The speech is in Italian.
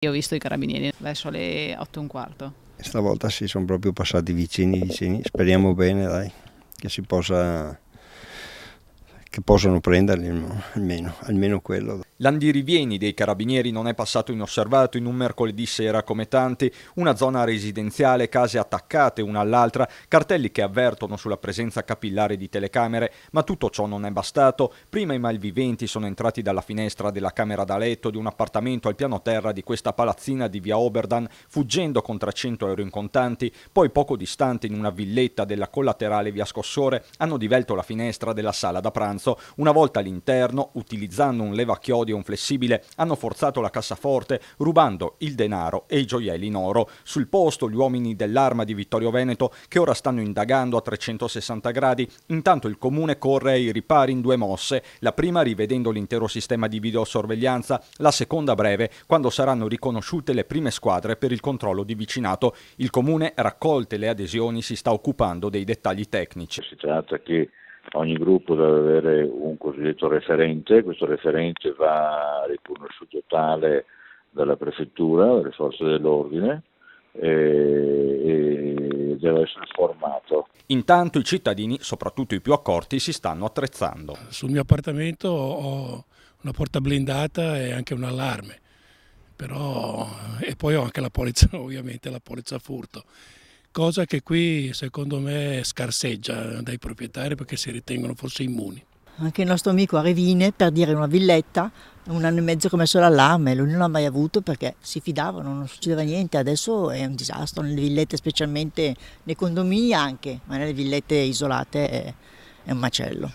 Io ho visto i carabinieri verso le 8:15. Stavolta sì, sono proprio passati vicini. Speriamo bene, dai, che possano prenderli almeno quello. L'andirivieni dei carabinieri non è passato inosservato in un mercoledì sera come tanti, una zona residenziale, case attaccate una all'altra, cartelli che avvertono sulla presenza capillare di telecamere, ma tutto ciò non è bastato. Prima i malviventi sono entrati dalla finestra della camera da letto di un appartamento al piano terra di questa palazzina di via Oberdan, fuggendo con 300 euro in contanti, poi poco distante in una villetta della collaterale via Scossore hanno divelto la finestra della sala da pranzo. Una volta all'interno, utilizzando un levachiodi e un flessibile, hanno forzato la cassaforte rubando il denaro e i gioielli in oro. Sul posto gli uomini dell'Arma di Vittorio Veneto che ora stanno indagando a 360 gradi. Intanto il comune corre ai ripari in 2 mosse, la prima rivedendo l'intero sistema di videosorveglianza, la seconda breve quando saranno riconosciute le prime squadre per il controllo di vicinato. Il comune, raccolte le adesioni, si sta occupando dei dettagli tecnici. Si tratta che ogni gruppo deve avere un cosiddetto referente, questo referente va riconosciuto tale dalla prefettura, dalle forze dell'ordine e deve essere formato. Intanto i cittadini, soprattutto i più accorti, si stanno attrezzando. Sul mio appartamento ho una porta blindata e anche un allarme, e poi ho anche la polizza, ovviamente la polizza furto. Cosa che qui secondo me scarseggia dai proprietari perché si ritengono forse immuni. Anche il nostro amico a Revine, per dire una villetta, 1 anno e mezzo che ha messo l'allarme, lui non l'ha mai avuto perché si fidavano, non succedeva niente. Adesso è un disastro nelle villette, specialmente nei condomini anche, ma nelle villette isolate è un macello.